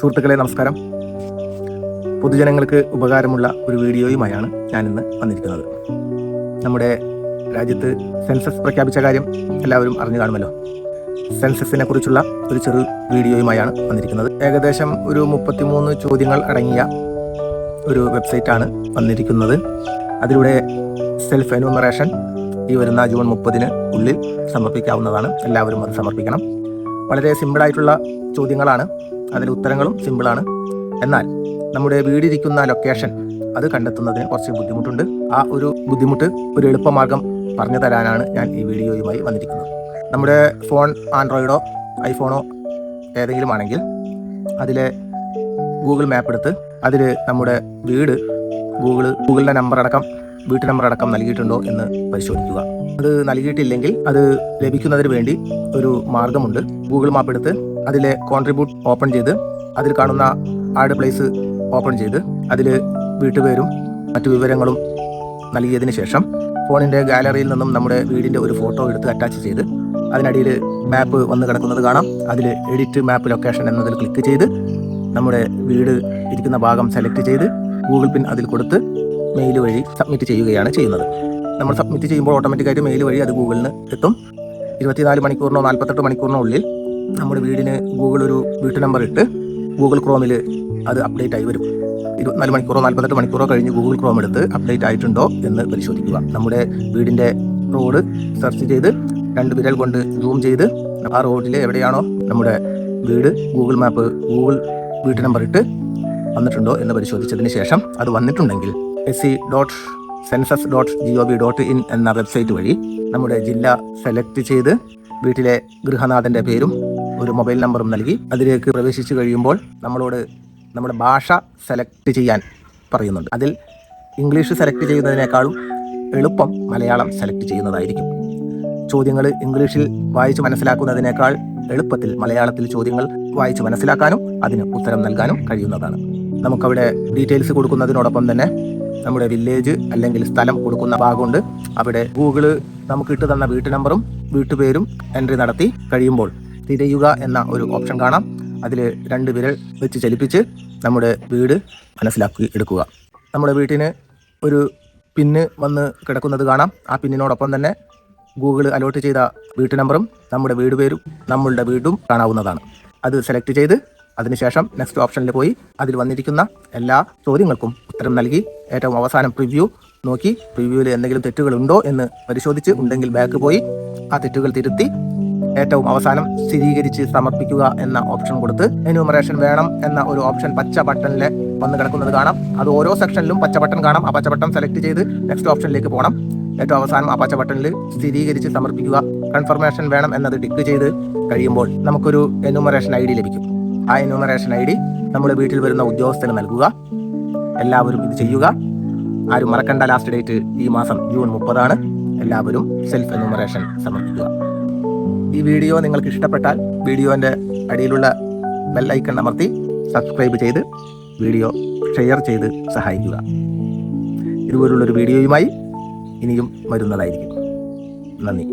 സുഹൃത്തുക്കളെ നമസ്കാരം. പൊതുജനങ്ങൾക്ക് ഉപകാരമുള്ള ഒരു വീഡിയോയുമായാണ് ഞാനിന്ന് വന്നിരിക്കുന്നത്. നമ്മുടെ രാജ്യത്ത് സെൻസസ് പ്രഖ്യാപിച്ച കാര്യം എല്ലാവരും അറിഞ്ഞു കാണുമല്ലോ. സെൻസസിനെ കുറിച്ചുള്ള ഒരു ചെറു വീഡിയോയുമായാണ് വന്നിരിക്കുന്നത്. ഏകദേശം ഒരു 33 ചോദ്യങ്ങൾ അടങ്ങിയ ഒരു വെബ്സൈറ്റാണ് വന്നിരിക്കുന്നത്. അതിലൂടെ സെൽഫ് എന്യൂമറേഷൻ ഈ വരുന്ന ജൂൺ 30-ന് ഉള്ളിൽ സമർപ്പിക്കാവുന്നതാണ്. എല്ലാവരും അത് സമർപ്പിക്കണം. വളരെ സിമ്പിളായിട്ടുള്ള ചോദ്യങ്ങളാണ്. അതിൽ ഉത്തരങ്ങളും സിമ്പിളാണ്. എന്നാൽ നമ്മുടെ വീടിരിക്കുന്ന ലൊക്കേഷൻ അത് കണ്ടെത്തുന്നതിന് കുറച്ച് ബുദ്ധിമുട്ടുണ്ട്. ആ ഒരു ബുദ്ധിമുട്ട് ഒരു എളുപ്പമാർഗം പറഞ്ഞു തരാനാണ് ഞാൻ ഈ വീഡിയോയുമായി വന്നിരിക്കുന്നത്. നമ്മുടെ ഫോൺ ആൻഡ്രോയിഡോ ഐഫോണോ ഏതെങ്കിലും ആണെങ്കിൽ അതിലെ ഗൂഗിൾ മാപ്പ് എടുത്ത് അതിൽ നമ്മുടെ വീട് ഗൂഗിളിൻ്റെ വീട്ടു നമ്പർ അടക്കം നൽകിയിട്ടുണ്ടോ എന്ന് പരിശോധിക്കുക. അത് നൽകിയിട്ടില്ലെങ്കിൽ അത് ലഭിക്കുന്നതിന് വേണ്ടി ഒരു മാർഗമുണ്ട്. ഗൂഗിൾ മാപ്പ് എടുത്ത് അതിലെ കോൺട്രിബ്യൂട്ട് ഓപ്പൺ ചെയ്ത് അതിൽ കാണുന്ന ആഡ് പ്ലേസ് ഓപ്പൺ ചെയ്ത് അതിൽ വീട്ടുപേരും മറ്റു വിവരങ്ങളും നൽകിയതിന് ശേഷം ഫോണിൻ്റെ ഗാലറിയിൽ നിന്നും നമ്മുടെ വീടിൻ്റെ ഒരു ഫോട്ടോ എടുത്ത് അറ്റാച്ച് ചെയ്ത് അതിനടിയിൽ മാപ്പ് വന്ന് കിടക്കുന്നത് കാണാം. അതിൽ എഡിറ്റ് മാപ്പ് ലൊക്കേഷൻ എന്നതിൽ ക്ലിക്ക് ചെയ്ത് നമ്മുടെ വീട് ഇരിക്കുന്ന ഭാഗം സെലക്ട് ചെയ്ത് ഗൂഗിൾ പിൻ അതിൽ കൊടുത്ത് മെയിൽ വഴി സബ്മിറ്റ് ചെയ്യുകയാണ് ചെയ്യുന്നത്. നമ്മൾ സബ്മിറ്റ് ചെയ്യുമ്പോൾ ഓട്ടോമാറ്റിക്കായിട്ട് മെയിൽ വഴി അത് ഗൂഗിളിന് എത്തും. 24 മണിക്കൂറിനോ 48 മണിക്കൂറിനോ ഉള്ളിൽ നമ്മുടെ വീടിന് ഗൂഗിൾ ഒരു വീട്ടു നമ്പർ ഇട്ട് ഗൂഗിൾ ക്രോമിൽ അത് അപ്ഡേറ്റ് ആയി വരും. 24 മണിക്കൂറോ 48 മണിക്കൂറോ കഴിഞ്ഞ് ഗൂഗിൾ ക്രോം എടുത്ത് അപ്ഡേറ്റ് ആയിട്ടുണ്ടോ എന്ന് പരിശോധിക്കുക. നമ്മുടെ വീടിൻ്റെ റോഡ് സെർച്ച് ചെയ്ത് 2 വിരൽ കൊണ്ട് സൂം ചെയ്ത് ആ റോഡിൽ എവിടെയാണോ നമ്മുടെ വീട് ഗൂഗിൾ മാപ്പ് ഗൂഗിൾ വീട്ടു നമ്പർ ഇട്ട് വന്നിട്ടുണ്ടോ എന്ന് പരിശോധിച്ചതിന് ശേഷം അത് വന്നിട്ടുണ്ടെങ്കിൽ sc.census.gov.in എന്ന വെബ്സൈറ്റ് വഴി നമ്മുടെ ജില്ല സെലക്ട് ചെയ്ത് വീട്ടിലെ ഗൃഹനാഥൻ്റെ പേരും ഒരു മൊബൈൽ നമ്പറും നൽകി അതിലേക്ക് പ്രവേശിച്ചു കഴിയുമ്പോൾ നമ്മളോട് നമ്മുടെ ഭാഷ സെലക്ട് ചെയ്യാൻ പറയുന്നുണ്ട്. അതിൽ ഇംഗ്ലീഷ് സെലക്ട് ചെയ്യുന്നതിനേക്കാളും എളുപ്പം മലയാളം സെലക്ട് ചെയ്യുന്നതായിരിക്കും. ചോദ്യങ്ങൾ ഇംഗ്ലീഷിൽ വായിച്ച് മനസ്സിലാക്കുന്നതിനേക്കാൾ എളുപ്പത്തിൽ മലയാളത്തിൽ ചോദ്യങ്ങൾ വായിച്ച് മനസ്സിലാക്കാനും അതിന് ഉത്തരം നൽകാനും കഴിയുന്നതാണ്. നമുക്കവിടെ ഡീറ്റെയിൽസ് കൊടുക്കുന്നതിനോടൊപ്പം തന്നെ നമ്മുടെ വില്ലേജ് അല്ലെങ്കിൽ സ്ഥലം കൊടുക്കുന്ന ഭാഗമുണ്ട്. അവിടെ ഗൂഗിള് നമുക്ക് ഇട്ട് തന്ന വീട്ടു നമ്പറും വീട്ടുപേരും എൻട്രി നടത്തി കഴിയുമ്പോൾ തിരയുക എന്ന ഒരു ഓപ്ഷൻ കാണാം. അതിൽ 2 വിരൽ വെച്ച് ചലിപ്പിച്ച് നമ്മുടെ വീട് മനസ്സിലാക്കി എടുക്കുക. നമ്മുടെ വീട്ടിന് ഒരു പിന്ന് വന്ന് കിടക്കുന്നത് കാണാം. ആ പിന്നിനോടൊപ്പം തന്നെ ഗൂഗിൾ അലോട്ട് ചെയ്ത വീട്ടു നമ്പറും നമ്മുടെ വീട് പേരും നമ്മളുടെ വീടും കാണാവുന്നതാണ്. അത് സെലക്ട് ചെയ്ത് അതിനുശേഷം നെക്സ്റ്റ് ഓപ്ഷനിൽ പോയി അതിൽ വന്നിരിക്കുന്ന എല്ലാ ചോദ്യങ്ങൾക്കും ഉത്തരം നൽകി ഏറ്റവും അവസാനം പ്രിവ്യൂ നോക്കി പ്രിവ്യൂവിൽ എന്തെങ്കിലും തെറ്റുകളുണ്ടോ എന്ന് പരിശോധിച്ച് ഉണ്ടെങ്കിൽ ബാക്ക് പോയി ആ തെറ്റുകൾ തിരുത്തി ഏറ്റവും അവസാനം സ്ഥിരീകരിച്ച് സമർപ്പിക്കുക എന്ന ഓപ്ഷൻ കൊടുത്ത് എന്യൂമറേഷൻ വേണം എന്ന ഒരു ഓപ്ഷൻ പച്ച ബട്ടണിൽ വന്ന് കിടക്കുന്നത് കാണാം. അത് ഓരോ സെക്ഷനിലും പച്ച ബട്ടൺ കാണാം. ആ പച്ച ബട്ടൺ സെലക്ട് ചെയ്ത് നെക്സ്റ്റ് ഓപ്ഷനിലേക്ക് പോകണം. ഏറ്റവും അവസാനം ആ പച്ച ബട്ടണിൽ സ്ഥിരീകരിച്ച് സമർപ്പിക്കുക കൺഫർമേഷൻ വേണം എന്നത് ടിക്ക് ചെയ്ത് കഴിയുമ്പോൾ നമുക്കൊരു എന്യൂമറേഷൻ ID ലഭിക്കും. ആ എന്യൂമറേഷൻ ID നമ്മുടെ വീട്ടിൽ വരുന്ന ഉദ്യോഗസ്ഥന് നൽകുക. എല്ലാവരും ഇത് ചെയ്യുക. ആരും മറക്കണ്ട. ലാസ്റ്റ് ഡേറ്റ് ഈ മാസം ജൂൺ 30 എല്ലാവരും സെൽഫ് എന്യൂമറേഷൻ സമർപ്പിക്കുക. ഈ വീഡിയോ നിങ്ങൾക്ക് ഇഷ്ടപ്പെട്ടാൽ വീഡിയോൻ്റെ അടിയിലുള്ള ബെൽ ഐക്കൺ അമർത്തി സബ്സ്ക്രൈബ് ചെയ്ത് വീഡിയോ ഷെയർ ചെയ്ത് സഹായിക്കുക. ഇതുപോലുള്ളൊരു വീഡിയോയുമായി ഇനിയും വരുന്നതായിരിക്കും. നന്ദി.